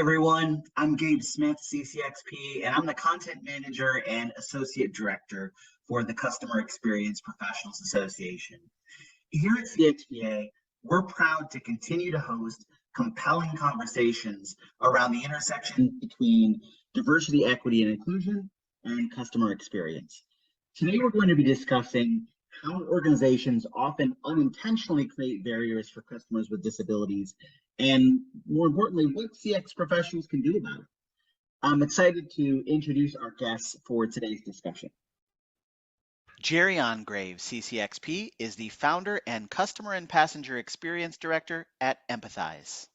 everyone. I'm Gabe Smith, CCXP, and I'm the content manager and associate director for the Customer Experience Professionals Association. Here at CXPA, we're proud to continue to host compelling conversations around the intersection between diversity, equity, and inclusion and customer experience. Today, we're going to be discussing how organizations often unintentionally create barriers for customers with disabilities, and more importantly, what CX professionals can do about it. I'm excited to introduce our guests for today's discussion. Jerry Ongrave, CCXP, is the founder and Customer and Passenger Experience Director at Empathize.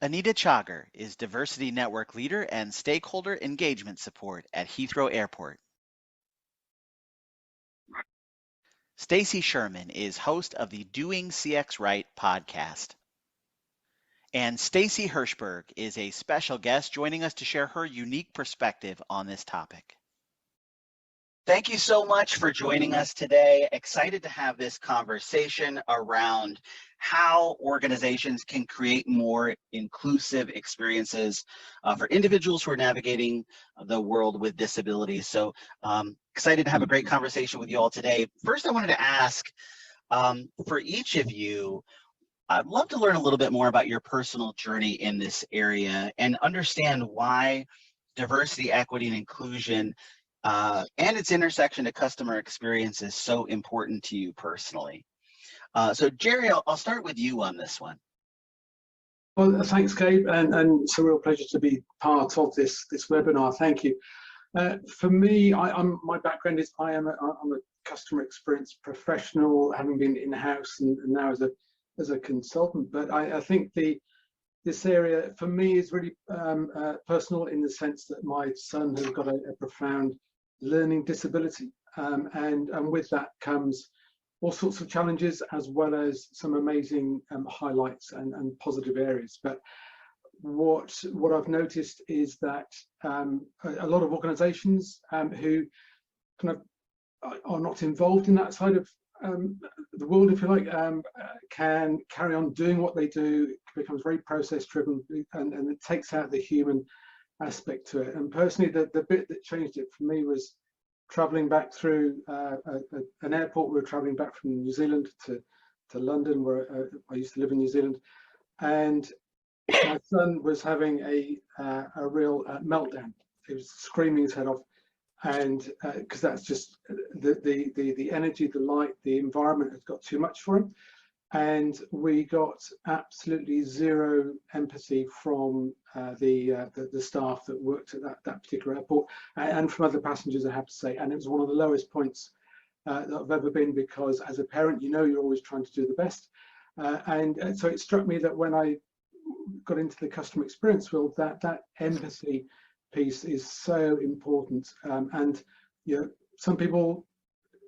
Anita Chagar is Diversity Network Leader and Stakeholder Engagement Support at Heathrow Airport. Stacy Sherman is host of the Doing CX Right podcast. And Stacy Hirschberg is a special guest joining us to share her unique perspective on this topic. Thank you so much for joining us today. Excited to have this conversation around how organizations can create more inclusive experiences for individuals who are navigating the world with disabilities. So excited to have a great conversation with you all today. First, I wanted to ask for each of you, I'd love to learn a little bit more about your personal journey in this area and understand why diversity, equity, and inclusion and its intersection to customer experience is so important to you personally. So Jerry, I'll start with you on this one. Well, thanks, Gabe, and it's a real pleasure to be part of this webinar. Thank you. For me, my background is I'm a customer experience professional, having been in-house and now as a consultant. But I think this area for me is really personal in the sense that my son has got a profound learning disability, and with that comes all sorts of challenges as well as some amazing highlights and positive areas. But what I've noticed is that a lot of organizations who kind of are not involved in that side of the world, if you like, can carry on doing what they do. It becomes very process driven, and it takes out the human aspect to it. And personally, the bit that changed it for me was traveling back through an airport. We were traveling back from New Zealand to London, where I used to live in New Zealand, and my son was having a real meltdown. He was screaming his head off, and because that's just the energy, the light, the environment had got too much for him. And we got absolutely zero empathy from the staff that worked at that particular airport, and from other passengers, I have to say. And it was one of the lowest points that I've ever been, because as a parent, you know, you're always trying to do the best. And so it struck me that when I got into the customer experience world, that empathy piece is so important. And you know, some people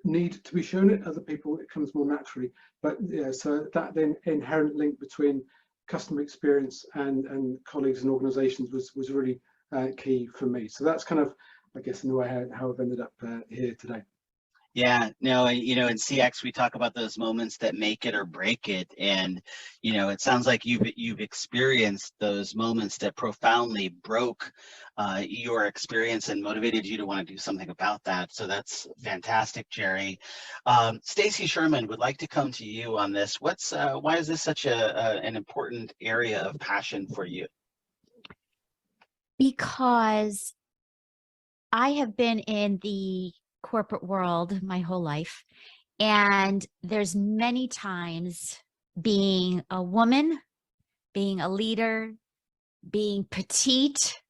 need to be shown it, other people it comes more naturally. But yeah, so that then inherent link between customer experience and colleagues and organizations was really key for me. So that's kind of, I guess, in a way how I've ended up here today. Yeah, no, you know, in CX, we talk about those moments that make it or break it. And, you know, it sounds like you've experienced those moments that profoundly broke your experience and motivated you to want to do something about that. So that's fantastic, Jerry. Stacy Sherman, would like to come to you on this. Why is this such an important area of passion for you? Because I have been in the corporate world my whole life, and there's many times being a woman, being a leader, being petite.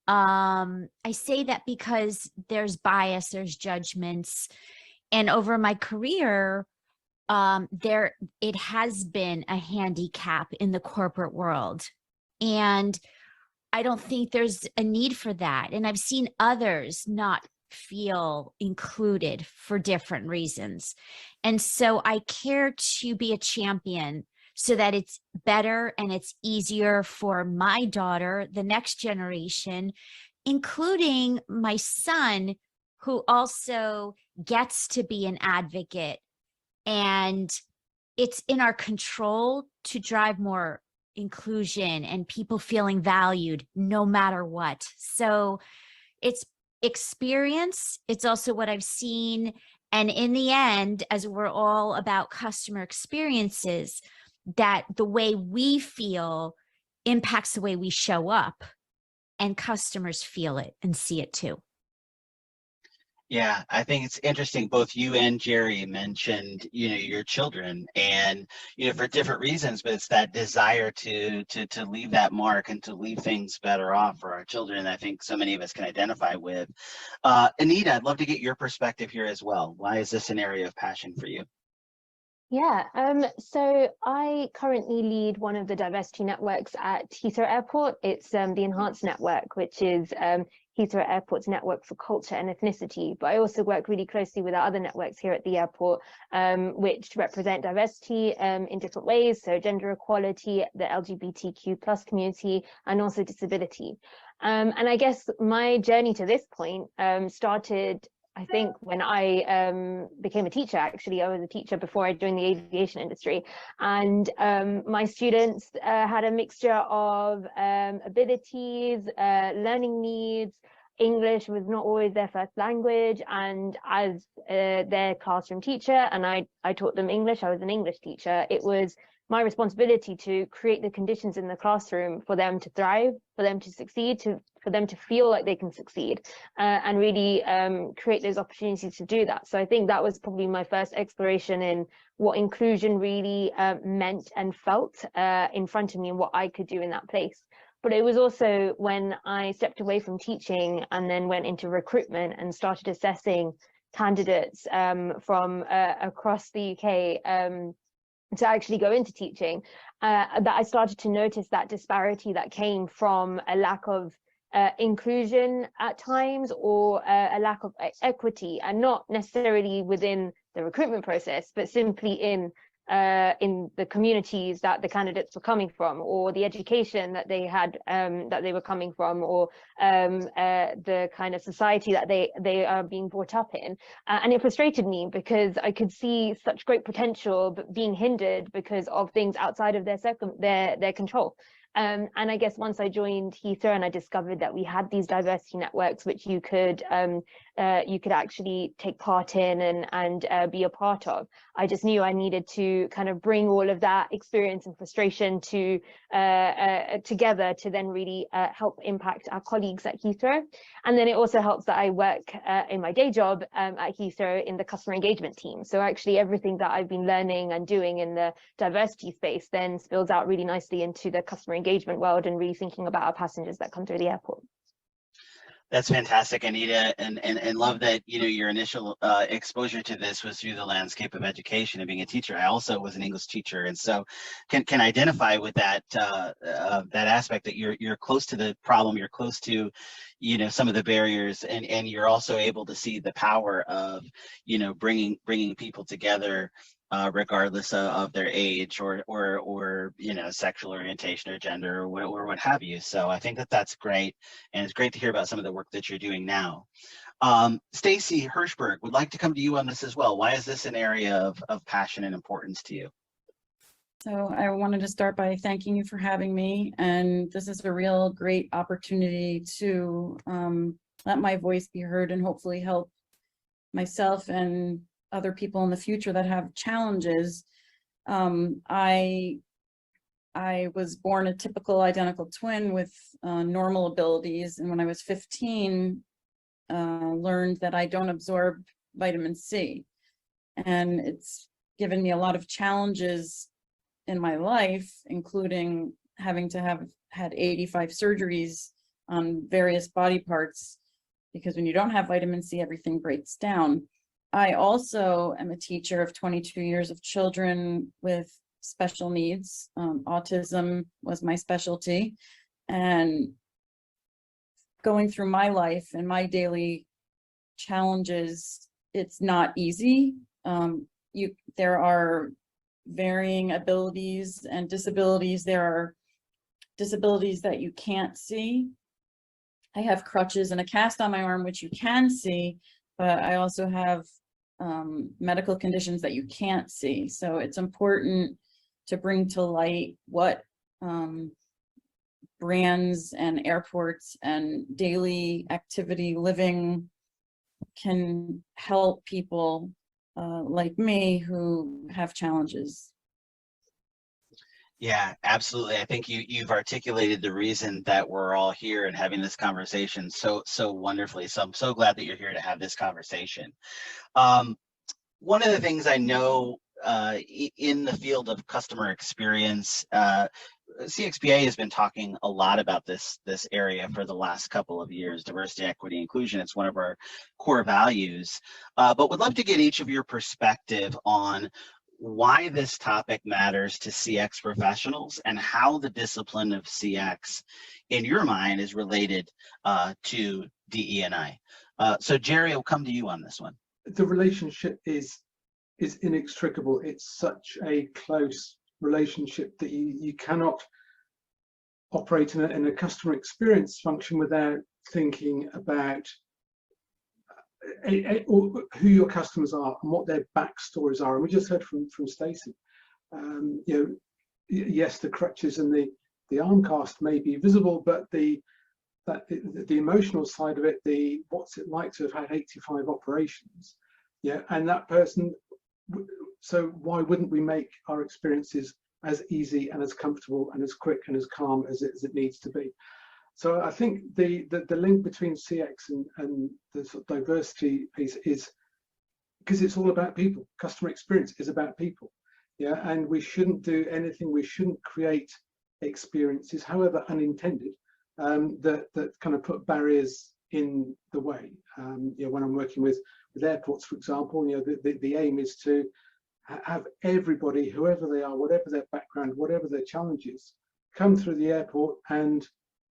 I say that because there's bias, there's judgments, and over my career, it has been a handicap in the corporate world, and I don't think there's a need for that. And I've seen others not feel included for different reasons. And so I care to be a champion so that it's better and it's easier for my daughter, the next generation, including my son, who also gets to be an advocate. And it's in our control to drive more inclusion and people feeling valued no matter what. So it's experience. It's also what I've seen. And in the end, as we're all about customer experiences, that the way we feel impacts the way we show up, and customers feel it and see it too. Yeah, I think it's interesting. Both you and Jerry mentioned, your children, and for different reasons, but it's that desire to leave that mark and to leave things better off for our children. I think so many of us can identify with. Anita, I'd love to get your perspective here as well. Why is this an area of passion for you? Yeah, so I currently lead one of the diversity networks at Heathrow Airport. It's the Enhanced Network, which is Heathrow Airport's network for culture and ethnicity. But I also work really closely with our other networks here at the airport, which represent diversity in different ways. So gender equality, the LGBTQ plus community, and also disability. And I guess my journey to this point started, I think, when I became a teacher. Actually, I was a teacher before I joined the aviation industry, and my students had a mixture of abilities, learning needs. English was not always their first language, and as their classroom teacher, and I taught them English, I was an English teacher, it was my responsibility to create the conditions in the classroom for them to thrive, for them to succeed, for them to feel like they can succeed, and really create those opportunities to do that. So I think that was probably my first exploration in what inclusion really meant and felt in front of me, and what I could do in that place. But it was also when I stepped away from teaching and then went into recruitment and started assessing candidates from across the UK to actually go into teaching, that I started to notice that disparity that came from a lack of inclusion at times, or a lack of equity, and not necessarily within the recruitment process, but simply in the communities that the candidates were coming from, or the education that they had, that they were coming from, or the kind of society that they are being brought up in. And it frustrated me because I could see such great potential but being hindered because of things outside of their control. And I guess once I joined Heathrow and I discovered that we had these diversity networks which you could actually take part in and be a part of, I just knew I needed to kind of bring all of that experience and frustration to together to then really help impact our colleagues at Heathrow. And then it also helps that I work in my day job at Heathrow in the customer engagement team. So actually everything that I've been learning and doing in the diversity space then spills out really nicely into the customer engagement world and really thinking about our passengers that come through the airport. That's fantastic, Anita, and love that your initial exposure to this was through the landscape of education and being a teacher. I also was an English teacher, and so can identify with that that aspect, that you're close to the problem, you're close to some of the barriers, and you're also able to see the power of bringing people together, regardless of their age or sexual orientation or gender or what have you. So I think that's great, and it's great to hear about some of the work that you're doing now. Stacy Hirschberg, would like to come to you on this as well. Why is this an area of passion and importance to you? So I wanted to start by thanking you for having me, and this is a real great opportunity to let my voice be heard and hopefully help myself and other people in the future that have challenges. I was born a typical identical twin with normal abilities, and when I was 15, learned that I don't absorb vitamin C, and it's given me a lot of challenges in my life, including having to have had 85 surgeries on various body parts, because when you don't have vitamin C, everything breaks down. I also am a teacher of 22 years of children with special needs. Autism was my specialty, and going through my life and my daily challenges, it's not easy. There are varying abilities and disabilities. There are disabilities that you can't see. I have crutches and a cast on my arm, which you can see, but I also have medical conditions that you can't see. So it's important to bring to light what brands and airports and daily activity living can help people like me who have challenges. Yeah, absolutely. I think you've articulated the reason that we're all here and having this conversation so wonderfully. So I'm so glad that you're here to have this conversation. One of the things I know in the field of customer experience, CXPA has been talking a lot about this area for the last couple of years, diversity, equity, inclusion. It's one of our core values, but would love to get each of your perspective on why this topic matters to CX professionals and how the discipline of CX, in your mind, is related to DE&I. So Jerry, I'll come to you on this one. The relationship is inextricable. It's such a close relationship that you cannot operate in a customer experience function without thinking about who your customers are and what their backstories are. And we just heard from Stacy. You know, yes, the crutches and the arm cast may be visible, but the emotional side of it, what's it like to have had 85 operations, yeah, and that person. So why wouldn't we make our experiences as easy and as comfortable and as quick and as calm as it needs to be? So I think the link between CX and the sort of diversity piece is because it's all about people. Customer experience is about people, yeah, and we shouldn't do anything. We shouldn't create experiences, however unintended, that kind of put barriers in the way. You know, when I'm working with airports, for example, you know, the aim is to have everybody, whoever they are, whatever their background, whatever their challenges, come through the airport and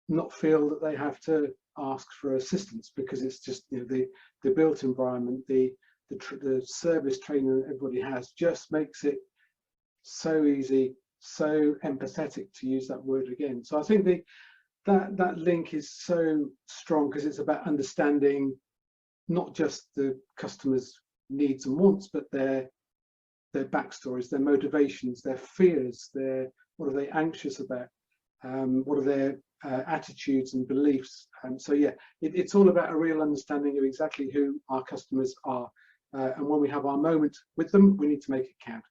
not feel that they have to ask for assistance, because it's just, you know, the built environment, the service training that everybody has just makes it so easy, so empathetic, to use that word again. So I think that link is so strong because it's about understanding not just the customer's needs and wants, but their backstories, their motivations, their fears, what are they anxious about, what are their attitudes and beliefs. So yeah, it's all about a real understanding of exactly who our customers are, and when we have our moment with them, we need to make it count.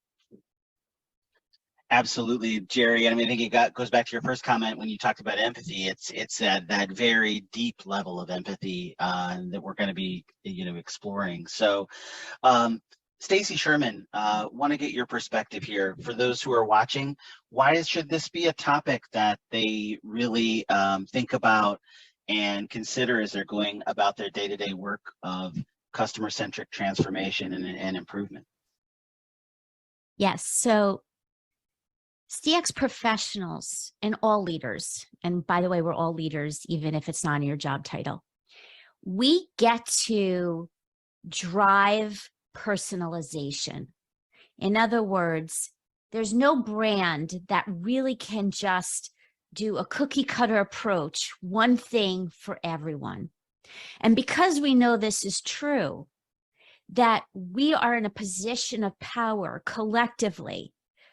Absolutely, Jerry. I mean, I think it goes back to your first comment when you talked about empathy. It's that very deep level of empathy that we're going to be, you know, exploring. So, Stacy Sherman, want to get your perspective here. For those who are watching, why should this be a topic that they really think about and consider as they're going about their day-to-day work of customer-centric transformation and improvement? Yes. So CX professionals and all leaders, and by the way, we're all leaders, even if it's not in your job title, we get to drive personalization. In other words, there's no brand that really can just do a cookie cutter approach, one thing for everyone. And because we know this is true, that we are in a position of power collectively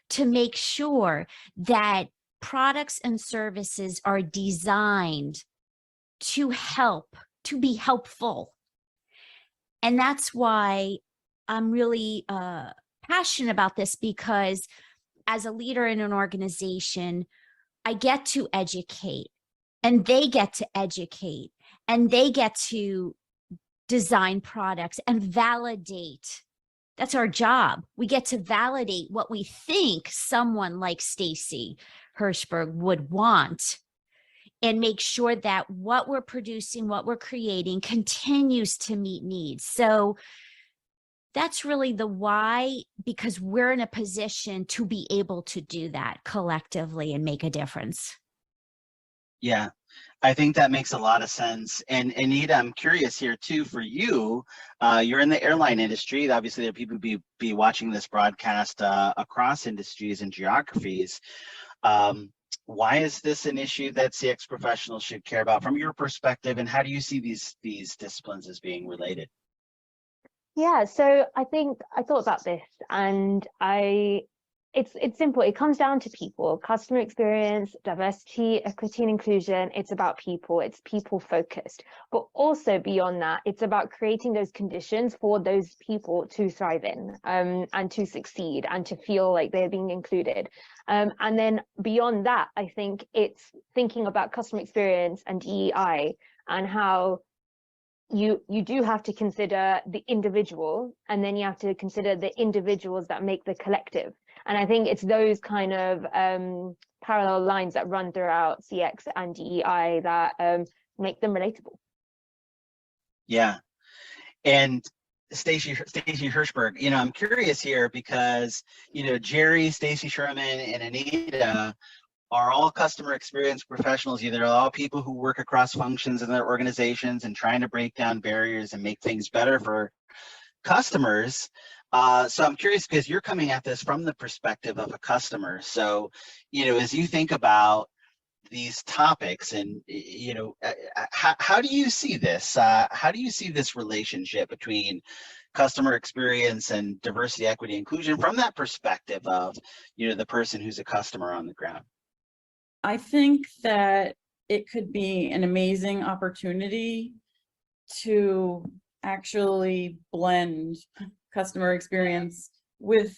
to make sure that products and services are designed to help, to be helpful. And that's why I'm really passionate about this, because as a leader in an organization, I get to educate, and they get to educate, and they get to design products and validate. That's our job. We get to validate what we think someone like Stacy Hirschberg would want, and make sure that what we're producing, what we're creating, continues to meet needs. So that's really the why, because we're in a position to be able to do that collectively and make a difference. Yeah, I think that makes a lot of sense. And Anita, I'm curious here too, for you, you're in the airline industry. Obviously, there are people who be watching this broadcast across industries and geographies. Why is this an issue that CX professionals should care about from your perspective, and how do you see these disciplines as being related? Yeah, so I think I thought about this, and it's simple. It comes down to people, customer experience, diversity, equity, and inclusion. It's about people. It's people focused. But also beyond that, it's about creating those conditions for those people to thrive in, and to succeed and to feel like they're being included. And then beyond that, I think it's thinking about customer experience and DEI, and how you do have to consider the individual, and then you have to consider the individuals that make the collective. And I think it's those kind of parallel lines that run throughout CX and DEI that make them relatable. Yeah. And Stacy Hirschberg, I'm curious here because, Jerry, Stacy Sherman, and Anita are all customer experience professionals. They're all people who work across functions in their organizations and trying to break down barriers and make things better for customers. So I'm curious because you're coming at this from the perspective of a customer. So, as you think about these topics and, how do you see this? How do you see this relationship between customer experience and diversity, equity, inclusion from that perspective of, the person who's a customer on the ground? I think that it could be an amazing opportunity to actually blend customer experience with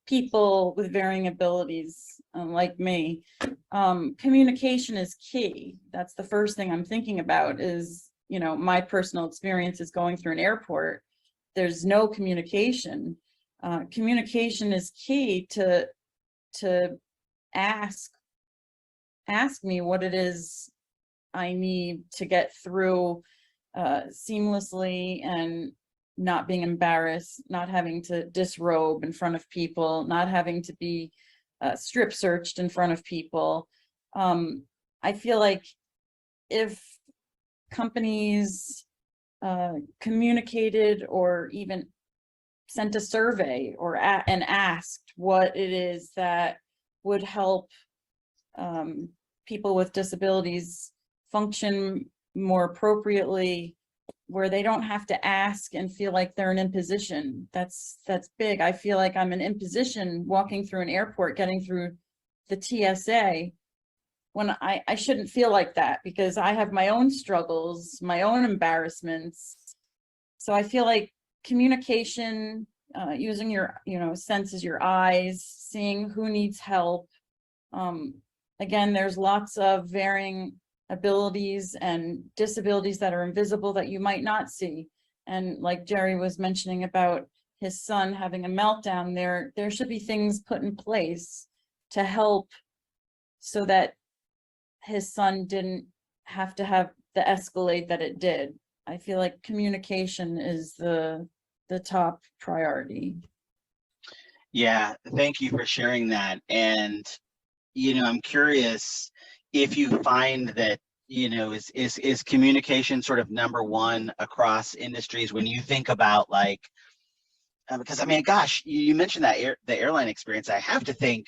people with varying abilities, like me. Communication is key. That's the first thing I'm thinking about is, my personal experience is going through an airport. There's no communication. Communication is key to ask me what it is I need to get through seamlessly, and not being embarrassed, not having to disrobe in front of people, not having to be strip searched in front of people. I feel like if companies communicated or even sent a survey and asked what it is that would help people with disabilities function more appropriately, where they don't have to ask and feel like they're an imposition. That's big. I feel like I'm an imposition walking through an airport, getting through the TSA, when I shouldn't feel like that, because I have my own struggles, my own embarrassments. So I feel like communication, using your senses, your eyes, seeing who needs help. Again, there's lots of varying abilities and disabilities that are invisible that you might not see. And like Jerry was mentioning about his son having a meltdown, there should be things put in place to help so that his son didn't have to have the escalade that it did. I feel like communication is the top priority. Yeah, thank you for sharing that. And, I'm curious if you find that, is communication sort of number one across industries when you think about because gosh, you mentioned that the airline experience. I have to think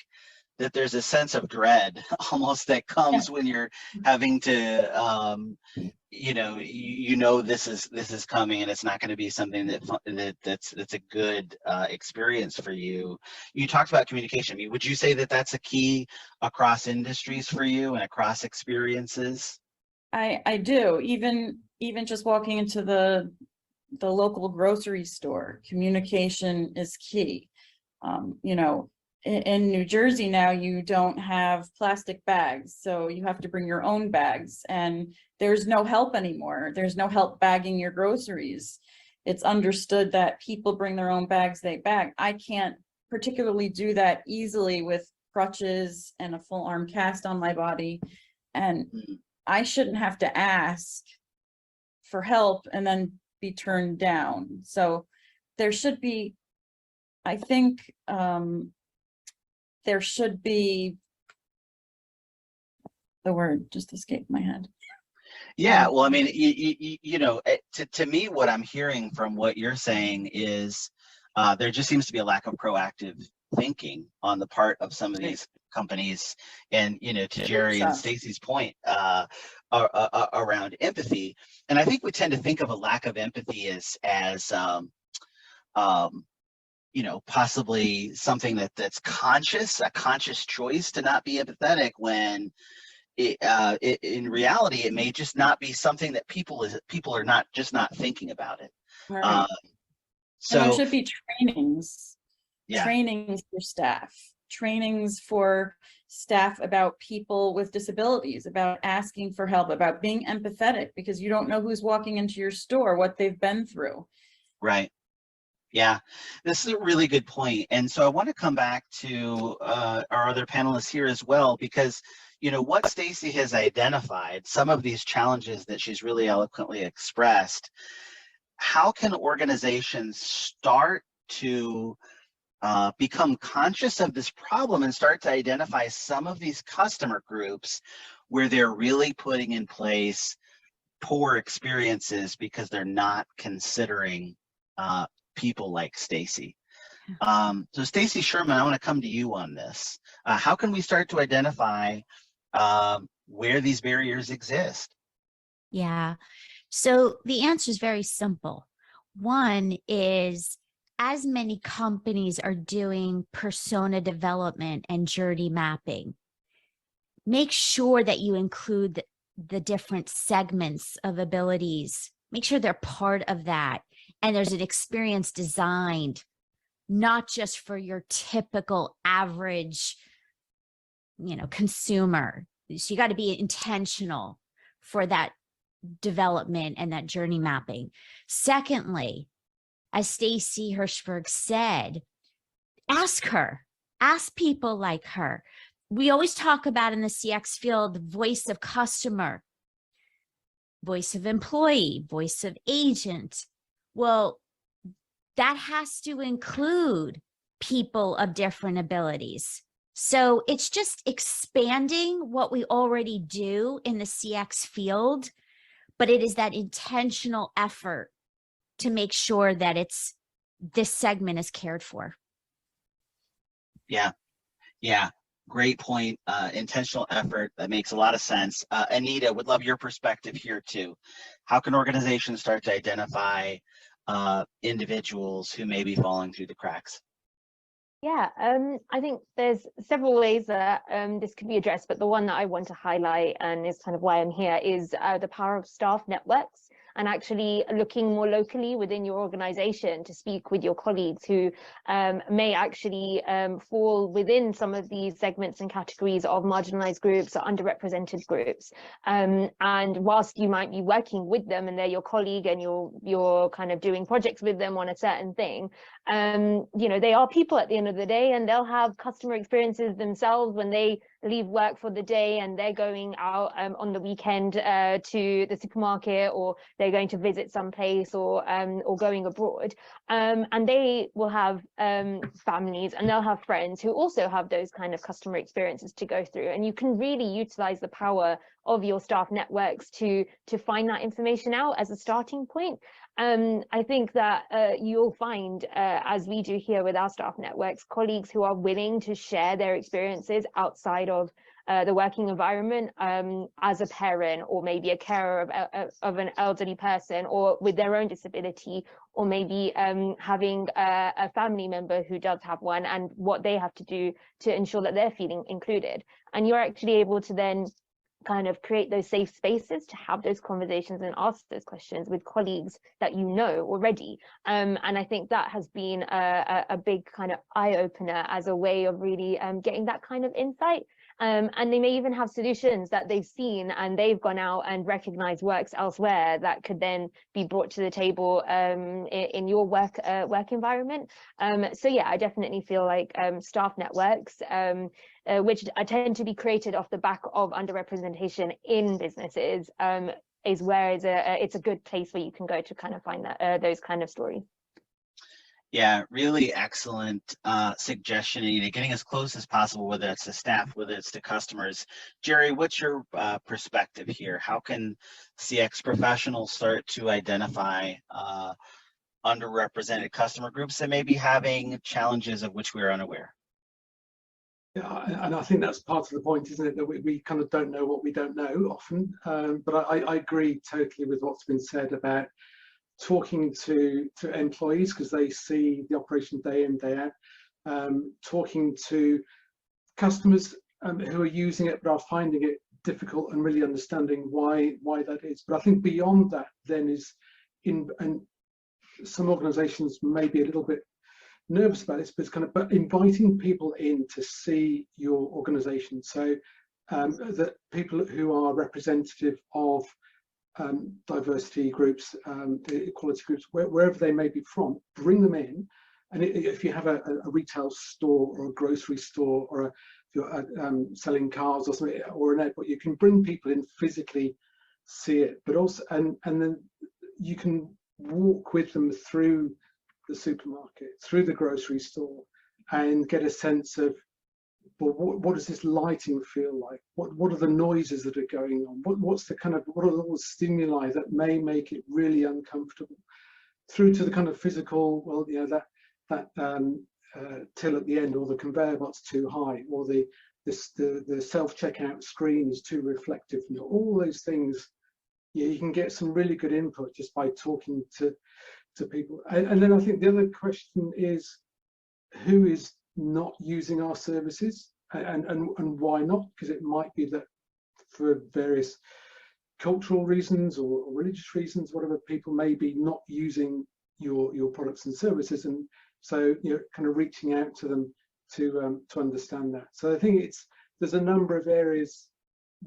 that there's a sense of dread almost that comes when you're having to, this is coming and it's not going to be something that's a good experience for you. You talked about communication. Would you say that that's a key across industries for you and across experiences? I do. Even just walking into the local grocery store, communication is key. In New Jersey now, you don't have plastic bags, so you have to bring your own bags, and there's no help anymore. There's no help bagging your groceries. It's understood that people bring their own bags, they bag. I can't particularly do that easily with crutches and a full arm cast on my body, and I shouldn't have to ask for help and then be turned down. So there should be, I think, there should be, the word just escaped my head. Yeah, well, to me, what I'm hearing from what you're saying is there just seems to be a lack of proactive thinking on the part of some of these companies. And, to Jerry and Stacy's point around empathy. And I think we tend to think of a lack of empathy as possibly something that's a conscious choice to not be empathetic, when in reality, it may just not be something that people are not thinking about it. Right. Um, And there so should be trainings, yeah, trainings for staff, trainings for staff about people with disabilities, about asking for help, about being empathetic, because you don't know who's walking into your store, what they've been through. right. Yeah, this is a really good point. And so I want to come back to our other panelists here as well, because what Stacy has identified, some of these challenges that she's really eloquently expressed. How can organizations start to become conscious of this problem and start to identify some of these customer groups where they're really putting in place poor experiences because they're not considering people like Stacy? So Stacy Sherman, I want to come to you on this. How can we start to identify where these barriers exist? Yeah. So the answer is very simple. One is, as many companies are doing persona development and journey mapping, make sure that you include the different segments of abilities. Make sure they're part of that. And there's an experience designed, not just for your typical average, consumer. So you got to be intentional for that development and that journey mapping. Secondly, as Stacy Hirschberg said, ask people like her. We always talk about in the CX field, voice of customer, voice of employee, voice of agent. Well, that has to include people of different abilities. So it's just expanding what we already do in the CX field, but it is that intentional effort to make sure that this segment is cared for. Yeah, great point. Intentional effort, that makes a lot of sense. Anita, would love your perspective here too. How can organizations start to identify individuals who may be falling through the cracks? Yeah, I think there's several ways that this could be addressed, but the one that I want to highlight, and is kind of why I'm here, is the power of staff networks, and actually looking more locally within your organization to speak with your colleagues who may actually fall within some of these segments and categories of marginalized groups or underrepresented groups. And whilst you might be working with them and they're your colleague and you're kind of doing projects with them on a certain thing, they are people at the end of the day, and they'll have customer experiences themselves when they leave work for the day and they're going out on the weekend to the supermarket, or they're going to visit someplace, or going abroad, and they will have families, and they'll have friends who also have those kind of customer experiences to go through. And you can really utilize the power of your staff networks to find that information out as a starting point. I think that you'll find, as we do here with our staff networks, colleagues who are willing to share their experiences outside of the working environment, as a parent, or maybe a carer of an elderly person, or with their own disability, or maybe having a family member who does have one, and what they have to do to ensure that they're feeling included. And you're actually able to then kind of create those safe spaces to have those conversations and ask those questions with colleagues that you know already. And I think that has been a big kind of eye-opener as a way of really getting that kind of insight. And they may even have solutions that they've seen and they've gone out and recognized works elsewhere that could then be brought to the table in your work environment. So yeah, I definitely feel like staff networks, which tend to be created off the back of underrepresentation in businesses, is where it's a good place where you can go to kind of find that those kind of stories. Yeah, really excellent suggestion, Anita. Getting as close as possible, whether it's to staff, whether it's to customers. Jerry, what's your perspective here? How can CX professionals start to identify underrepresented customer groups that may be having challenges of which we're unaware? Yeah, and I think that's part of the point, isn't it, that we kind of don't know what we don't know often. But I agree totally with what's been said about talking to employees because they see the operation day in, day out, talking to customers who are using it but are finding it difficult and really understanding why that is. But I think beyond that then is and some organizations may be a little bit nervous about this, but it's but inviting people in to see your organization. So that people who are representative of diversity groups, equality groups, wherever they may be from, bring them in. And if you have a retail store or a grocery store, or if you're selling cars or something, or an airport, you can bring people in physically, see it, but also and then you can walk with them through the supermarket, through the grocery store, and get a sense of, well, what does this lighting feel like? What are the noises that are going on? What are all the stimuli that may make it really uncomfortable? Through to the kind of physical, well, you know, that till at the end, or the conveyor belt's too high, or the self-checkout screen is too reflective. You know, all those things, you can get some really good input just by talking to people. And then I think the other question is, who is not using our services, and why not? Because it might be that for various cultural reasons or religious reasons, whatever, people may be not using your products and services, and so, you know, kind of reaching out to them to understand that. So I think there's a number of areas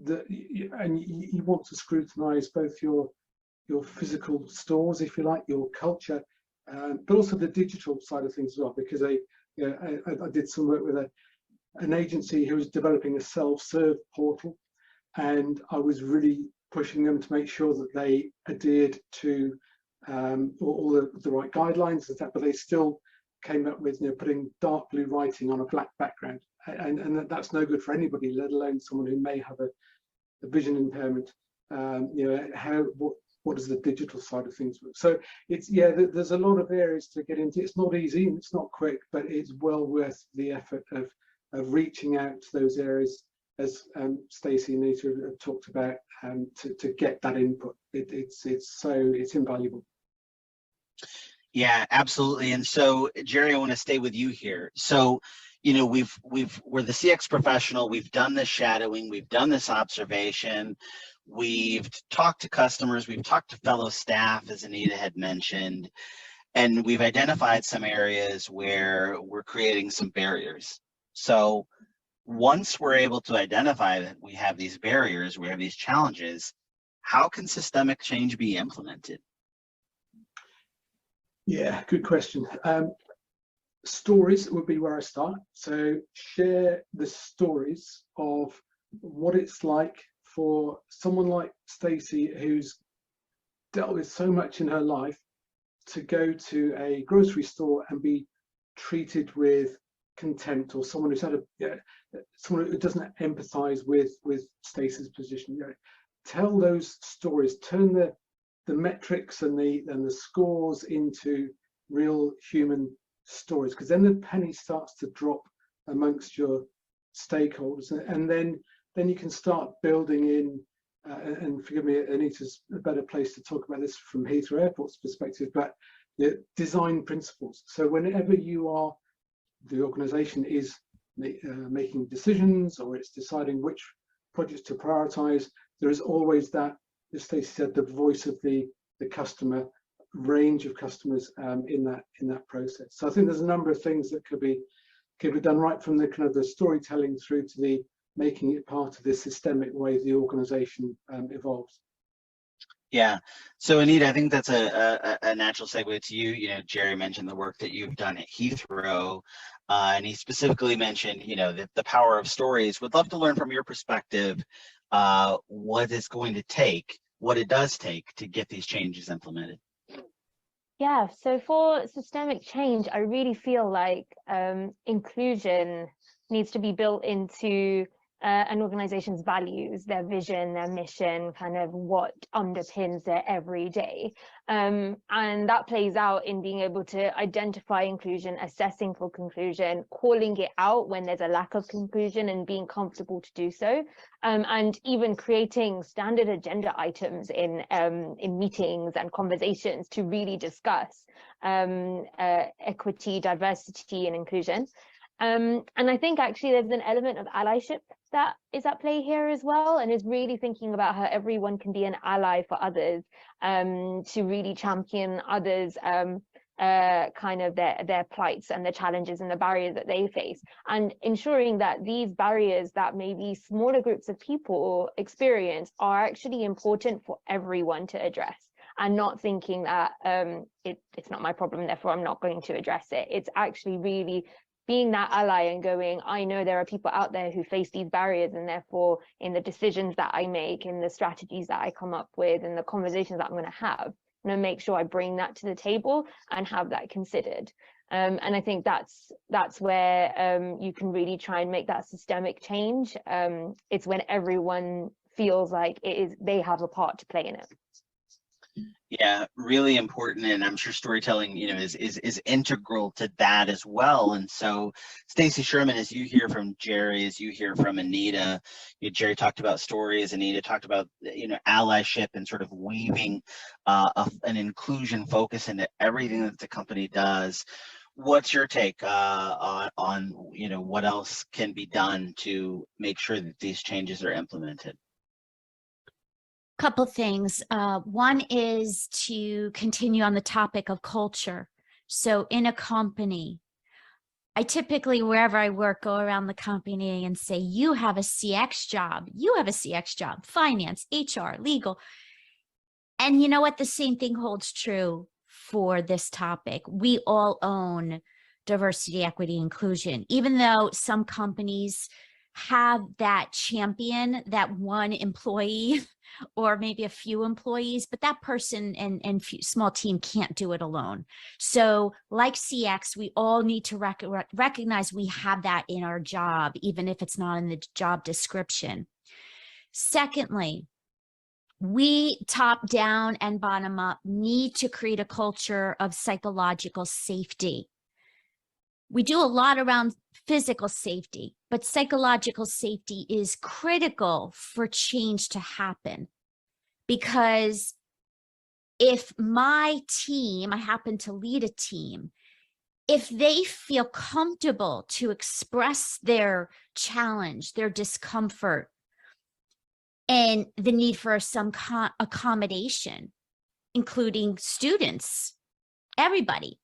that you want to scrutinize, both your physical stores, if you like, your culture, but also the digital side of things as well, because I did some work with an agency who was developing a self-serve portal, and I was really pushing them to make sure that they adhered to all the right guidelines and that, but they still came up with, you know, putting dark blue writing on a black background, and that's no good for anybody, let alone someone who may have a vision impairment. You know, what does the digital side of things work? So there's a lot of areas to get into. It's not easy and it's not quick, but it's well worth the effort of reaching out to those areas, as Stacy and Anita have talked about, to get that input. It's invaluable. Yeah, absolutely. And so, Jerry, I want to stay with you here. So, you know, we're the CX professional. We've done this shadowing. We've done this observation. We've talked to customers. We've talked to fellow staff, as Anita had mentioned, and we've identified some areas where we're creating some barriers. So once we're able to identify that we have these barriers, we have these challenges, how can systemic change be implemented? Yeah, good question. Stories would be where I start. So share the stories of what it's like for someone like Stacy, who's dealt with so much in her life, to go to a grocery store and be treated with contempt, or someone who's had someone who doesn't empathize with Stacy's position. You know, tell those stories, turn the metrics and the scores into real human stories, because then the penny starts to drop amongst your stakeholders, and then you can start building in, and forgive me, Anita's a better place to talk about this from Heathrow Airport's perspective, but design principles. So whenever the organization is making decisions, or it's deciding which projects to prioritize, there is always that, as Stacey said, the voice of the customer, range of customers in that process. So I think there's a number of things that could be done, right from the kind of the storytelling through to the making it part of the systemic way the organization evolves. Yeah. So Anita, I think that's a natural segue to you. You know, Jerry mentioned the work that you've done at Heathrow, and he specifically mentioned, you know, the power of stories. Would love to learn from your perspective what it's going to take, what it does take to get these changes implemented. Yeah, so for systemic change, I really feel like inclusion needs to be built into an organization's values, their vision, their mission, kind of what underpins their everyday. And that plays out in being able to identify inclusion, assessing for conclusion, calling it out when there's a lack of conclusion and being comfortable to do so, and even creating standard agenda items in meetings and conversations to really discuss equity, diversity, and inclusion. And I think actually there's an element of allyship that is at play here as well, and is really thinking about how everyone can be an ally for others, to really champion others, kind of their plights and the challenges and the barriers that they face, and ensuring that these barriers that maybe smaller groups of people experience are actually important for everyone to address, and not thinking that it's not my problem, therefore I'm not going to address it. It's actually really being that ally and going, I know there are people out there who face these barriers, and therefore in the decisions that I make, in the strategies that I come up with, and the conversations that I'm going to have, I'm going to make sure I bring that to the table and have that considered. And I think that's where you can really try and make that systemic change. It's when everyone feels like they have a part to play in it. Yeah, really important, and I'm sure storytelling, is integral to that as well. And so, Stacy Sherman, as you hear from Jerry, as you hear from Anita, Jerry talked about stories, Anita talked about allyship and sort of weaving an inclusion focus into everything that the company does. What's your take on what else can be done to make sure that these changes are implemented? Couple things. One is to continue on the topic of culture. So in a company, I typically, wherever I work, go around the company and say, you have a CX job, you have a CX job, finance, HR, legal. And you know what? The same thing holds true for this topic. We all own diversity, equity, inclusion, even though some companies have that champion, that one employee or maybe a few employees, but that person and small team can't do it alone. So like CX, we all need to recognize we have that in our job, even if it's not in the job description. Secondly, we top down and bottom up need to create a culture of psychological safety. We do a lot around physical safety, but psychological safety is critical for change to happen. Because if my team, I happen to lead a team, if they feel comfortable to express their challenge, their discomfort, and the need for some accommodation, including students, everybody,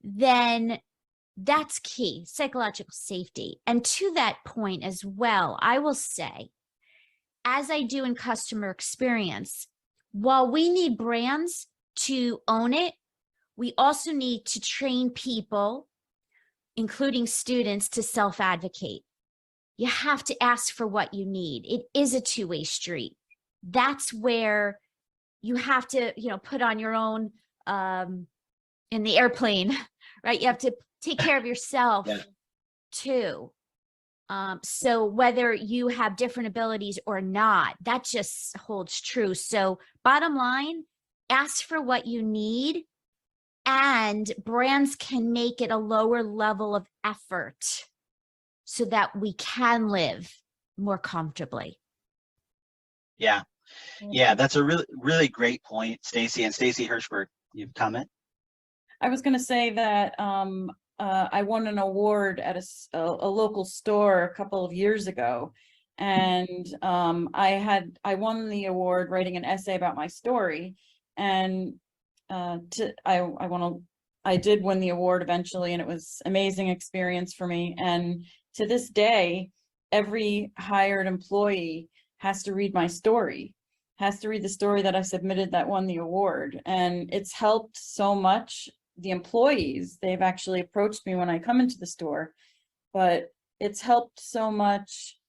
then that's key, psychological safety. And to that point as well, I will say, as I do in customer experience, while we need brands to own it, we also need to train people, including students, to self-advocate. You have to ask for what you need. It is a two-way street. That's where you have to, put on your own in the airplane, right? You have to take care of yourself too. So whether you have different abilities or not, that just holds true. So bottom line, ask for what you need, and brands can make it a lower level of effort so that we can live more comfortably. Yeah, that's a really, really great point, Stacy. And Stacy Hirschberg, you comment? I was going to say that I won an award at a local store a couple of years ago, and I won the award writing an essay about my story, and I did win the award eventually, and it was an amazing experience for me. And to this day, every hired employee has to read my story, has to read the story that I submitted that won the award, and it's helped so much. The employees, they've actually approached me when I come into the store, but it's helped so much,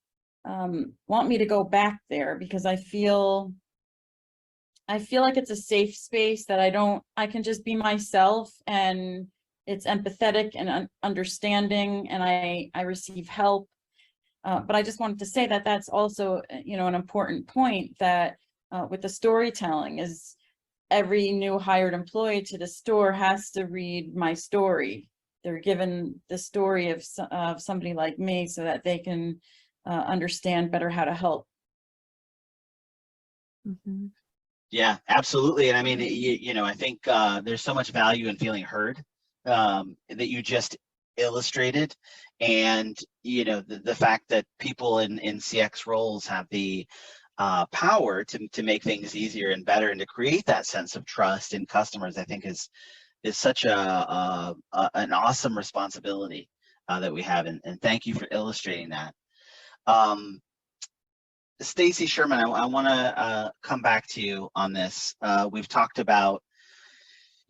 want me to go back there, because I feel like it's a safe space that I can just be myself, and it's empathetic and understanding, and I receive help. But I just wanted to say that that's also, an important point, that with the storytelling is every new hired employee to the store has to read my story. They're given the story of somebody like me so that they can understand better how to help. Mm-hmm. Yeah, absolutely. And I mean, I think there's so much value in feeling heard that you just illustrated. And, the fact that people in CX roles have the power to make things easier and better and to create that sense of trust in customers, I think is such an awesome responsibility that we have. And thank you for illustrating that. Stacy Sherman, I want to come back to you on this. We've talked about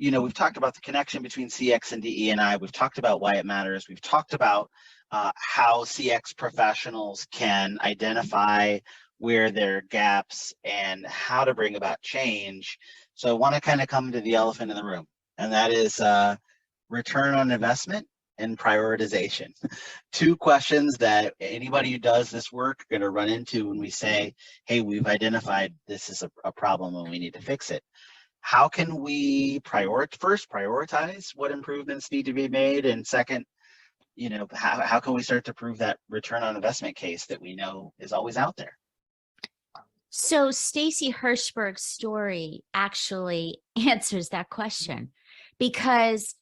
the connection between CX and DE&I. We've talked about why it matters. We've talked about how CX professionals can identify where there are gaps and how to bring about change. So I want to kind of come to the elephant in the room, and that is return on investment and prioritization. Two questions that anybody who does this work are going to run into when we say, hey, we've identified this is a problem and we need to fix it. How can we prioritize what improvements need to be made? And second, how can we start to prove that return on investment case that we know is always out there? So Stacy Hirschberg's story actually answers that question, because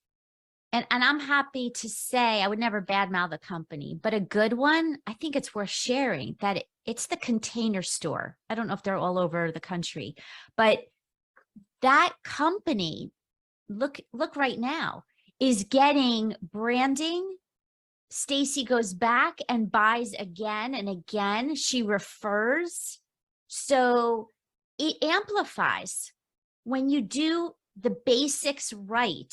and I'm happy to say, I would never badmouth a company, but a good one, I think it's worth sharing, that it's the Container Store. I don't know if they're all over the country, but that company, look right now, is getting branding. Stacy goes back and buys again and again. She refers. So it amplifies when you do the basics right.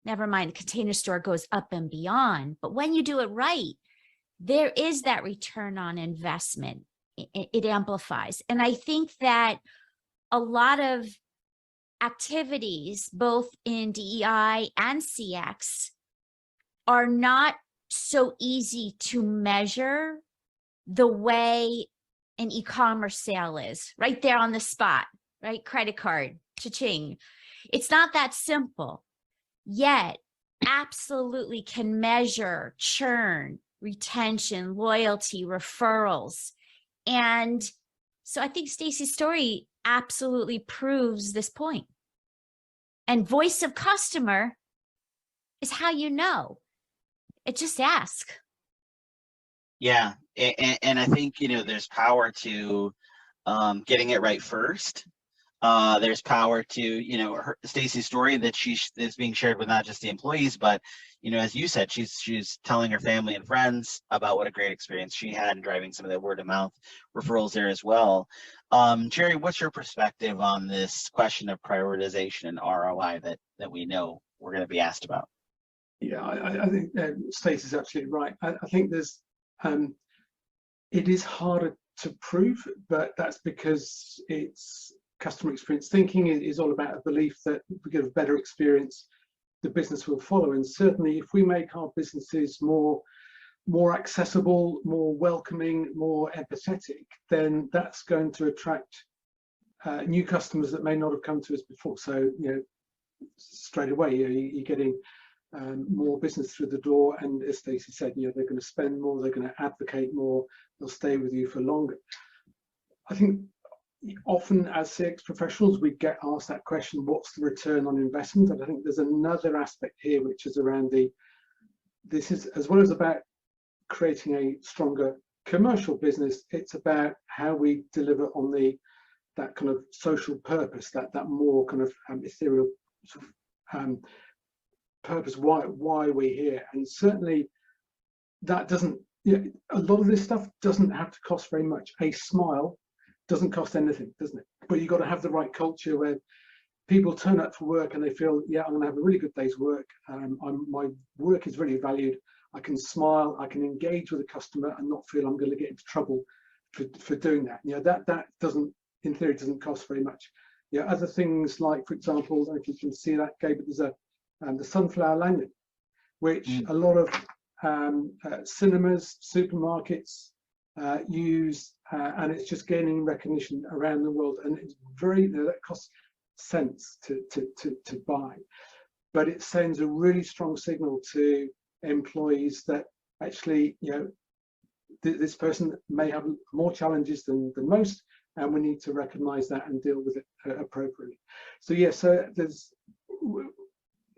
Never mind, the Container Store goes up and beyond. But when you do it right, there is that return on investment. It amplifies. And I think that a lot of activities, both in DEI and CX, are not so easy to measure the way an e-commerce sale is, right there on the spot, right? Credit card, cha-ching. It's not that simple. Yet absolutely can measure churn, retention, loyalty, referrals. And so I think Stacy's story absolutely proves this point. And voice of customer is how you know. Just ask. Yeah, and I think, there's power to getting it right first. There's power to, Stacy's story that is being shared with not just the employees, but, as you said, she's telling her family and friends about what a great experience she had and driving some of the word of mouth referrals there as well. Jerry, what's your perspective on this question of prioritization and ROI that we know we're going to be asked about? Yeah, I think Stacey's absolutely right. I think there's, it is harder to prove, but that's because it's customer experience thinking is all about a belief that if we get a better experience, the business will follow. And certainly if we make our businesses more accessible, more welcoming, more empathetic, then that's going to attract new customers that may not have come to us before. So, straight away, you're getting more business through the door, and as Stacey said, they're going to spend more, they're going to advocate more, they'll stay with you for longer. I think often as CX professionals, we get asked that question, what's the return on investment? And I think there's another aspect here, which is around this is, as well as about creating a stronger commercial business, it's about how we deliver on that kind of social purpose, that more kind of ethereal sort of purpose, why we're here. And certainly that doesn't, a lot of this stuff doesn't have to cost very much. A smile doesn't cost anything, doesn't it? But you've got to have the right culture where people turn up for work and they feel, yeah, I'm going to have a really good day's work. My work is really valued. I can smile, I can engage with a customer and not feel I'm going to get into trouble for doing that. That doesn't, in theory, doesn't cost very much. Other things like, for example, I don't know if you can see that, Gabe, but there's the sunflower lanyard, which a lot of cinemas, supermarkets, use, and it's just gaining recognition around the world, and it's very, that costs cents to buy, but it sends a really strong signal to employees that actually, you know, this person may have more challenges than most, and we need to recognize that and deal with it appropriately. So yeah, so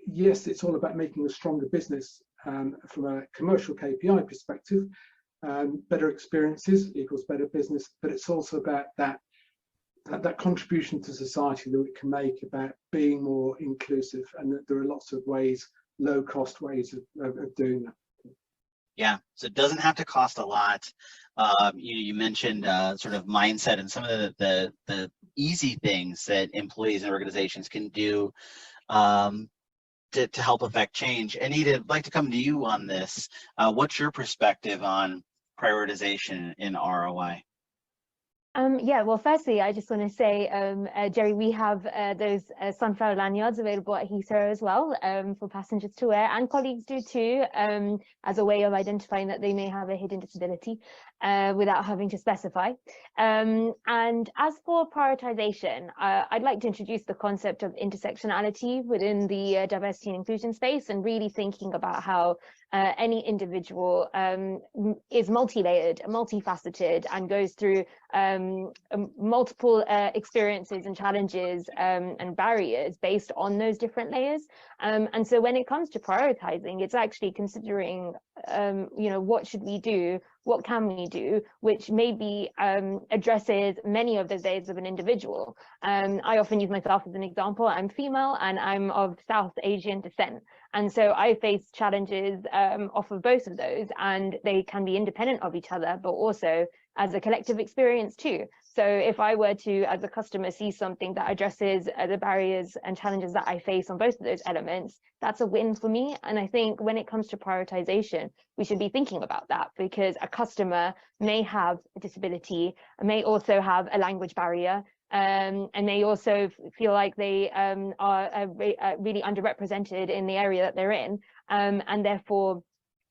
yes, it's all about making a stronger business from a commercial KPI perspective. Better experiences equals better business, but it's also about that contribution to society that we can make about being more inclusive, and that there are lots of ways, low cost ways of doing that. Yeah, so it doesn't have to cost a lot. You mentioned sort of mindset and some of the easy things that employees and organizations can do to help affect change. Anita, I'd like to come to you on this. What's your perspective on prioritization in ROI? Yeah, well, firstly, I just want to say, Jerry, we have those sunflower lanyards available at Heathrow as well for passengers to wear, and colleagues do too, as a way of identifying that they may have a hidden disability without having to specify. And as for prioritization, I'd like to introduce the concept of intersectionality within the diversity and inclusion space, and really thinking about how any individual is multi-layered, multifaceted, and goes through multiple experiences and challenges and barriers based on those different layers. And so when it comes to prioritizing, it's actually considering, you know, what should we do? What can we do, which maybe addresses many of the layers of an individual. I often use myself as an example. I'm female and I'm of South Asian descent. And so I face challenges off of both of those, and they can be independent of each other, but also as a collective experience too. So if I were to, as a customer, see something that addresses the barriers and challenges that I face on both of those elements, that's a win for me. And I think when it comes to prioritization, we should be thinking about that, because a customer may have a disability, may also have a language barrier, and may also feel like they are really underrepresented in the area that they're in, and therefore,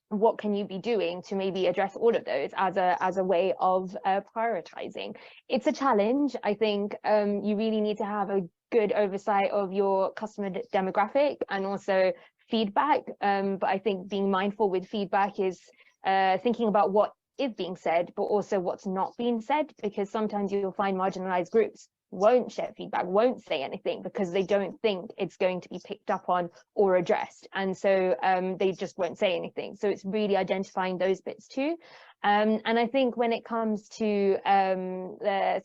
what can you be doing to maybe address all of those as a way of prioritizing? It's a challenge. I think you really need to have a good oversight of your customer demographic and also feedback. But I think being mindful with feedback is thinking about what is being said, but also what's not being said, because sometimes you'll find marginalized groups won't share feedback, won't say anything, because they don't think it's going to be picked up on or addressed, and so they just won't say anything. So it's really identifying those bits too. And I think when it comes to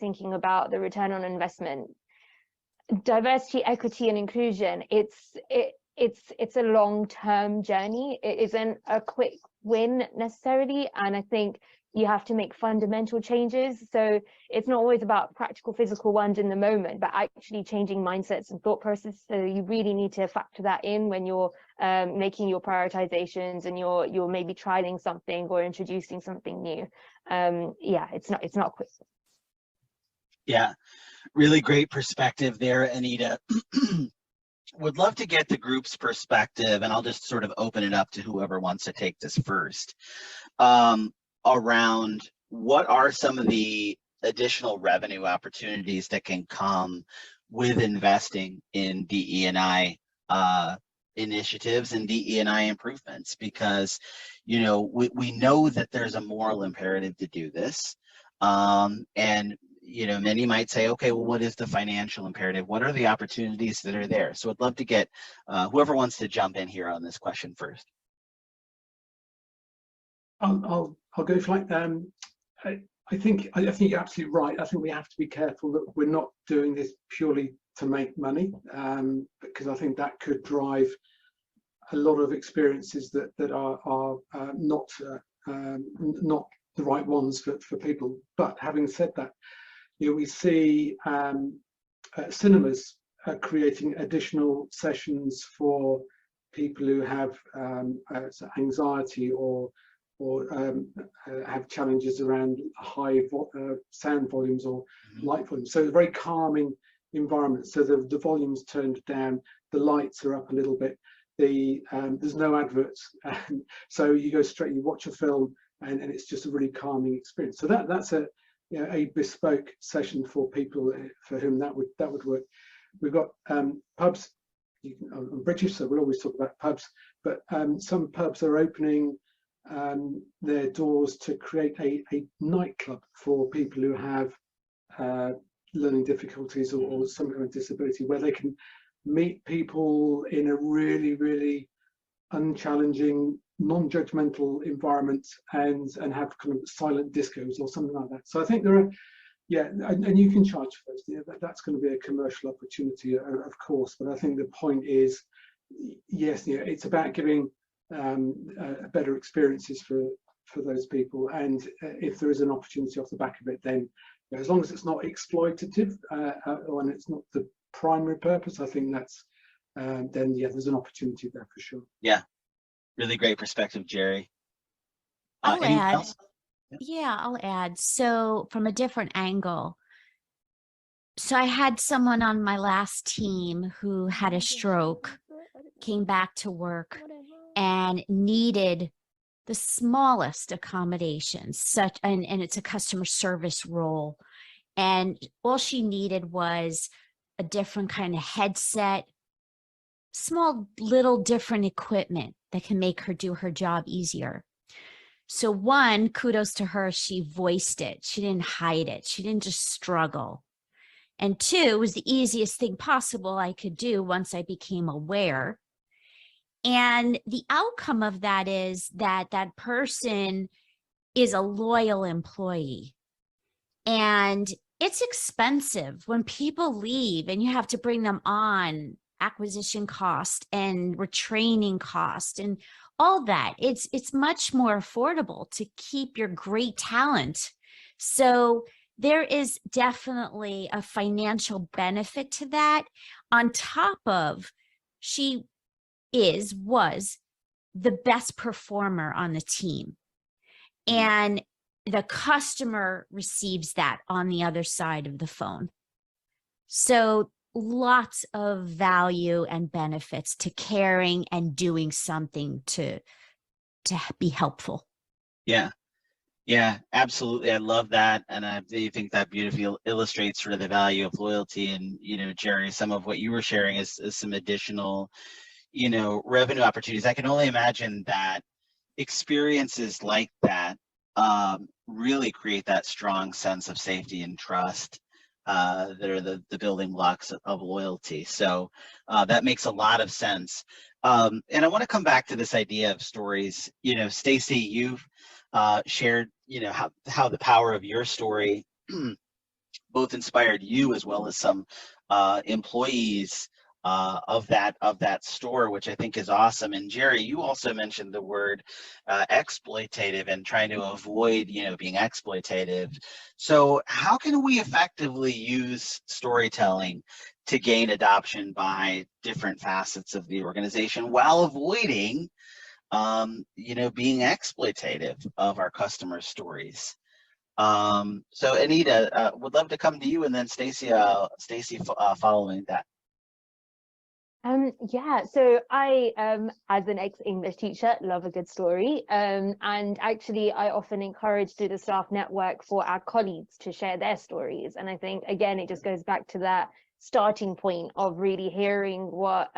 thinking about the return on investment, diversity, equity, and inclusion, it's a long-term journey. It isn't a quick win necessarily, and I think you have to make fundamental changes. So it's not always about practical physical ones in the moment, but actually changing mindsets and thought processes. So you really need to factor that in when you're making your prioritizations and you're maybe trialing something or introducing something new. Yeah, it's not quick. Yeah, really great perspective there, Anita. Would love to get the group's perspective, and I'll just sort of open it up to whoever wants to take this first, around what are some of the additional revenue opportunities that can come with investing in DE&I initiatives and DE&I improvements, because, you know, we know that there's a moral imperative to do this, and you know, many might say, okay, well, what is the financial imperative? What are the opportunities that are there? So I'd love to get whoever wants to jump in here on this question first. I'll go if like I think you're absolutely right. I think we have to be careful that we're not doing this purely to make money, because I think that could drive a lot of experiences that are not the right ones for people. But having said that, you know, we see cinemas creating additional sessions for people who have anxiety or have challenges around high sound volumes or light volumes. So a very calming environment. So the volume's turned down, the lights are up a little bit. There's no adverts, so you go straight, you watch a film, and it's just a really calming experience. So that's a a bespoke session for people for whom that would work. We've got pubs. I'm British, so we'll always talk about pubs, but some pubs are opening their doors to create a nightclub for people who have learning difficulties or some kind of disability, where they can meet people in a really, really unchallenging, non-judgmental environment and have kind of silent discos or something like that. So I think there are, and you can charge for those. Yeah, that's going to be a commercial opportunity, of course. But I think the point is, yes, it's about giving better experiences for those people. And if there is an opportunity off the back of it, then as long as it's not exploitative and it's not the primary purpose, I think that's then there's an opportunity there for sure. Yeah, really great perspective, Jerry. I'll add. Else? Yeah, I'll add. So from a different angle. So I had someone on my last team who had a stroke, came back to work, and needed the smallest accommodations, and it's a customer service role. And all she needed was a different kind of headset, small little different equipment that can make her do her job easier. So one, kudos to her, she voiced it. She didn't hide it. She didn't just struggle. And two, it was the easiest thing possible I could do once I became aware. And the outcome of that is that that person is a loyal employee. And it's expensive when people leave and you have to bring them on, acquisition cost and retraining cost and all that. It's much more affordable to keep your great talent. So there is definitely a financial benefit to that, on top of she was the best performer on the team. And the customer receives that on the other side of the phone. So lots of value and benefits to caring and doing something to be helpful. Yeah, absolutely. I love that. And I do think that beautifully illustrates sort of the value of loyalty. And, Jerry, some of what you were sharing is some additional, revenue opportunities. I can only imagine that experiences like that really create that strong sense of safety and trust that are the building blocks of loyalty. So that makes a lot of sense. And I want to come back to this idea of stories. Stacy, you've shared, how the power of your story both inspired you as well as some employees of that store, which I think is awesome. And Jerry, you also mentioned the word exploitative and trying to avoid, being exploitative. So how can we effectively use storytelling to gain adoption by different facets of the organization while avoiding being exploitative of our customer stories? So Anita, would love to come to you, and then Stacy following that. So I, as an ex-English teacher, love a good story. And actually, I often encourage through the staff network for our colleagues to share their stories. And I think, again, it just goes back to that starting point of really hearing what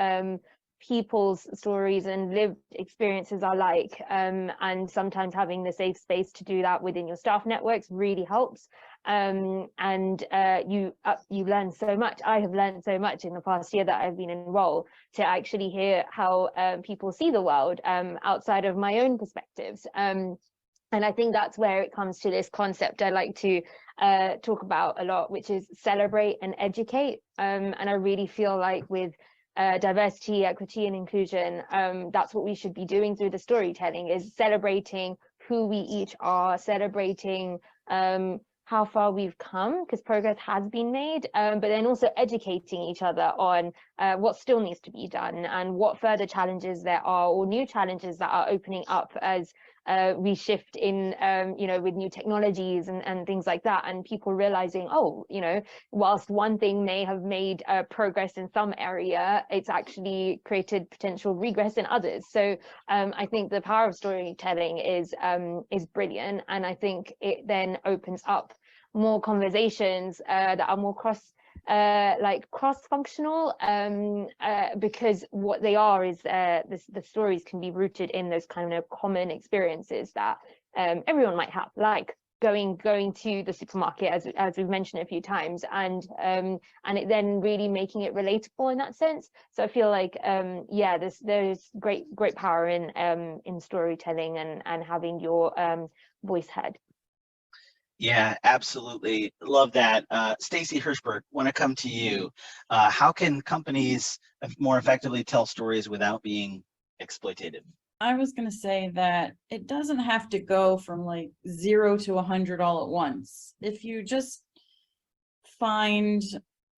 people's stories and lived experiences are like. And sometimes having the safe space to do that within your staff networks really helps. You learn so much. I have learned so much in the past year that I've been in role to actually hear how people see the world outside of my own perspectives. And I think that's where it comes to this concept I like to talk about a lot, which is celebrate and educate. And I really feel like with diversity, equity, and inclusion, that's what we should be doing through the storytelling, is celebrating who we each are, celebrating how far we've come, because progress has been made, but then also educating each other on what still needs to be done and what further challenges there are, or new challenges that are opening up as reshift in, with new technologies and things like that, and people realizing, oh, whilst one thing may have made progress in some area, it's actually created potential regress in others. So I think the power of storytelling is brilliant, and I think it then opens up more conversations that are more cross-functional, because what they are is the stories can be rooted in those kind of common experiences that everyone might have, like going to the supermarket, as we've mentioned a few times, and it then really making it relatable in that sense. So I feel like there's great power in storytelling and having your voice heard. Yeah, absolutely. Love that. Stacy Hirschberg, want to come to you. How can companies more effectively tell stories without being exploitative? I was going to say that it doesn't have to go from like 0 to 100 all at once. If you just find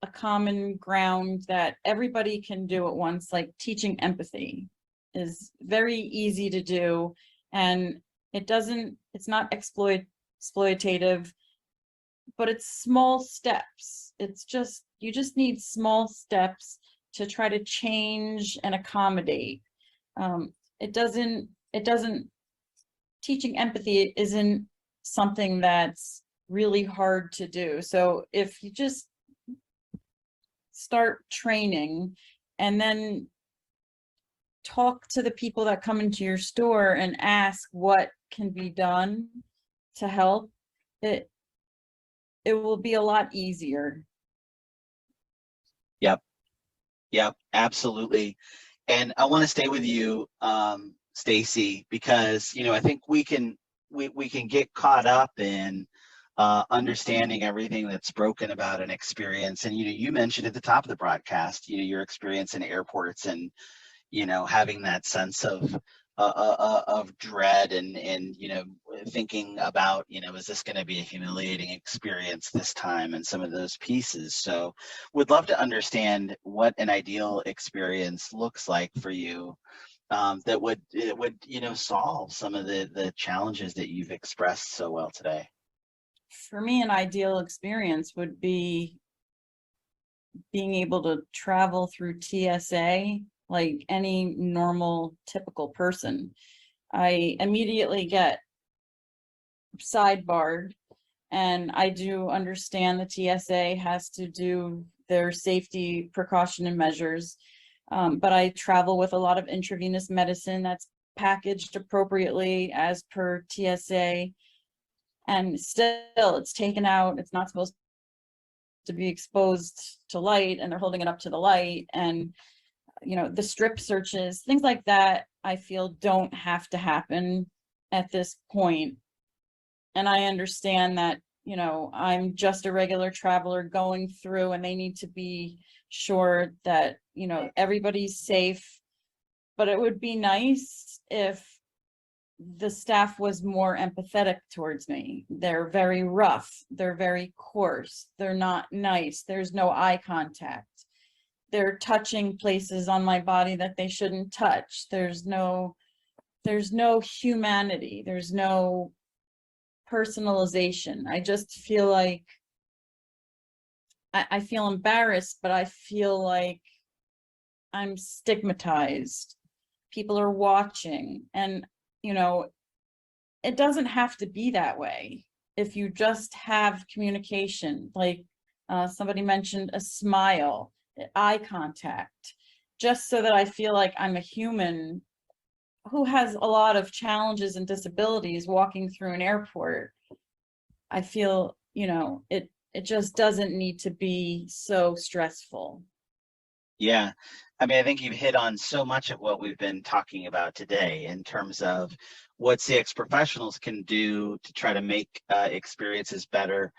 a common ground that everybody can do at once, like teaching empathy is very easy to do, and it's not exploitative, but it's small steps. You just need small steps to try to change and accommodate. Teaching empathy isn't something that's really hard to do. So if you just start training and then talk to the people that come into your store and ask what can be done to help, it will be a lot easier. Yep, absolutely. And I want to stay with you, Stacy, because I think we can get caught up in understanding everything that's broken about an experience. And you mentioned at the top of the broadcast, your experience in airports and having that sense of dread and thinking about is this going to be a humiliating experience this time, and some of those pieces. So would love to understand what an ideal experience looks like for you, that would solve some of the challenges that you've expressed so well today. For me, an ideal experience would be being able to travel through TSA like any normal, typical person. I immediately get sidebarred, and I do understand the TSA has to do their safety precaution and measures, but I travel with a lot of intravenous medicine that's packaged appropriately as per TSA, and still it's taken out. It's not supposed to be exposed to light, and they're holding it up to the light, and the strip searches, things like that, I feel don't have to happen at this point. And I understand that, I'm just a regular traveler going through, and they need to be sure that, everybody's safe. But it would be nice if the staff was more empathetic towards me. They're very rough. They're very coarse. They're not nice. There's no eye contact. They're touching places on my body that they shouldn't touch. There's no humanity. There's no personalization. I just feel like I feel embarrassed, but I feel like I'm stigmatized. People are watching, and it doesn't have to be that way. If you just have communication, like somebody mentioned, a smile, eye contact, just so that I feel like I'm a human who has a lot of challenges and disabilities walking through an airport. I feel, it just doesn't need to be so stressful. Yeah. I mean, I think you've hit on so much of what we've been talking about today in terms of what CX professionals can do to try to make experiences better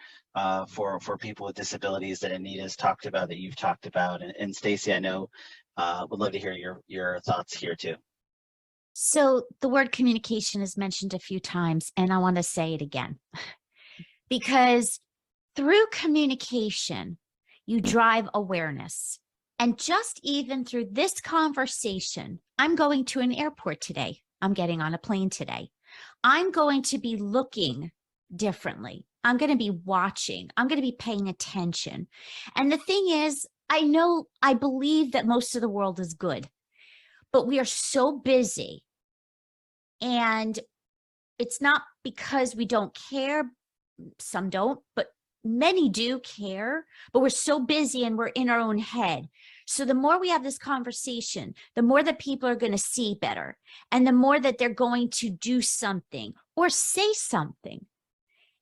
for people with disabilities that Anita's talked about, that you've talked about. And Stacy, I know would love to hear your thoughts here too. So the word communication is mentioned a few times, and I want to say it again. Because through communication, you drive awareness. And just even through this conversation, I'm going to an airport today. I'm getting on a plane today. I'm going to be looking differently. I'm going to be watching. I'm going to be paying attention. And the thing is, I believe that most of the world is good, but we are so busy. And it's not because we don't care. Some don't, but many do care, but we're so busy and we're in our own head. So the more we have this conversation, the more that people are going to see better, and the more that they're going to do something or say something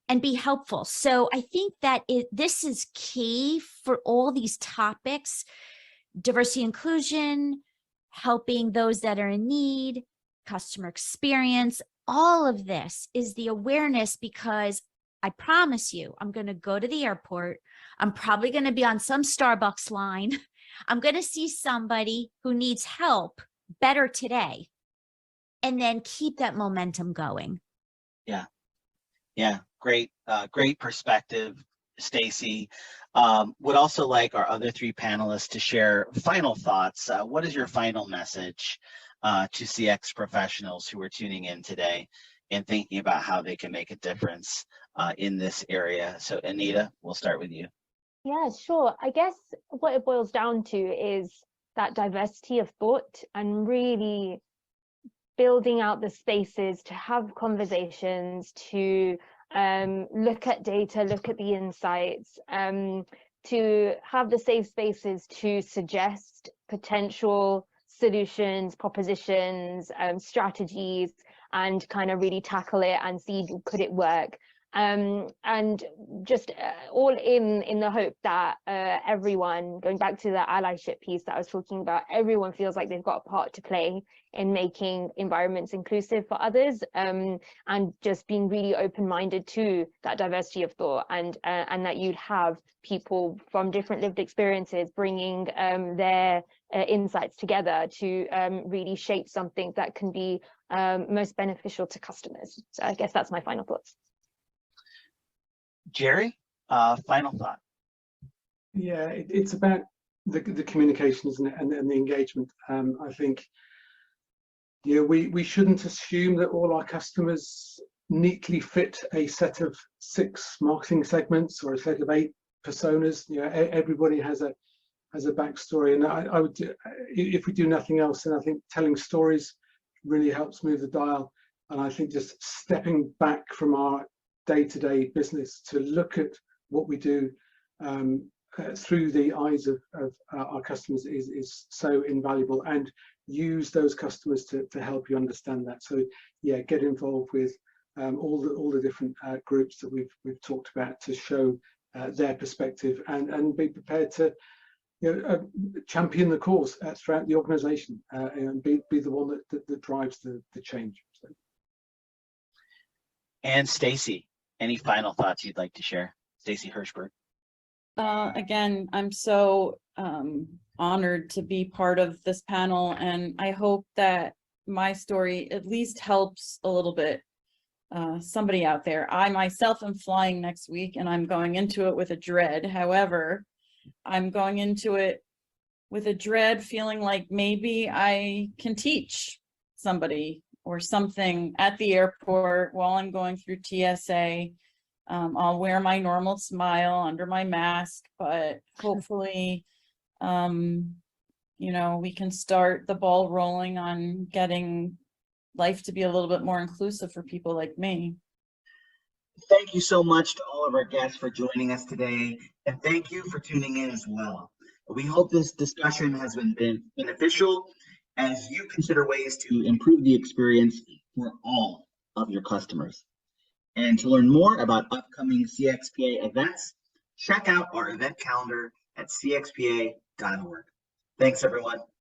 and be helpful. So I think that this is key for all these topics: diversity, inclusion, helping those that are in need, customer experience. All of this is the awareness, because I promise you, I'm going to go to the airport. I'm probably going to be on some Starbucks line. I'm going to see somebody who needs help better today, and then keep that momentum going. Yeah, great, great perspective, Stacy. Would also like our other three panelists to share final thoughts. What is your final message to CX professionals who are tuning in today and thinking about how they can make a difference in this area? So Anita, we'll start with you. Yeah, sure. I guess what it boils down to is that diversity of thought, and really building out the spaces to have conversations, to look at data, look at the insights, to have the safe spaces to suggest potential solutions, propositions, strategies, and kind of really tackle it and see, could it work? And just all in the hope that everyone, going back to the allyship piece that I was talking about, everyone feels like they've got a part to play in making environments inclusive for others, and just being really open-minded to that diversity of thought, and that you'd have people from different lived experiences bringing their insights together to really shape something that can be most beneficial to customers. So I guess that's my final thoughts. Jerry, final thought. Yeah, it's about the communication, isn't it, and the engagement. I think, we shouldn't assume that all our customers neatly fit a set of 6 marketing segments or a set of 8 personas. Everybody has a backstory, and I would do, if we do nothing else, and I think telling stories really helps move the dial. And I think just stepping back from our day-to-day business to look at what we do through the eyes of our customers is so invaluable, and use those customers to help you understand that. So yeah, get involved with all the different groups that we've talked about to show their perspective, and be prepared to champion the cause throughout the organization, and be the one that drives the change. So. And Stacy, any final thoughts you'd like to share? Stacy Hirschberg. Again, I'm so honored to be part of this panel, and I hope that my story at least helps a little bit somebody out there. I myself am flying next week, and I'm going into it with a dread. However, I'm going into it with a dread, feeling like maybe I can teach somebody or something at the airport while I'm going through TSA. I'll wear my normal smile under my mask, but hopefully, we can start the ball rolling on getting life to be a little bit more inclusive for people like me. Thank you so much to all of our guests for joining us today, and thank you for tuning in as well. We hope this discussion has been beneficial as you consider ways to improve the experience for all of your customers. And to learn more about upcoming CXPA events, check out our event calendar at cxpa.org. Thanks, everyone.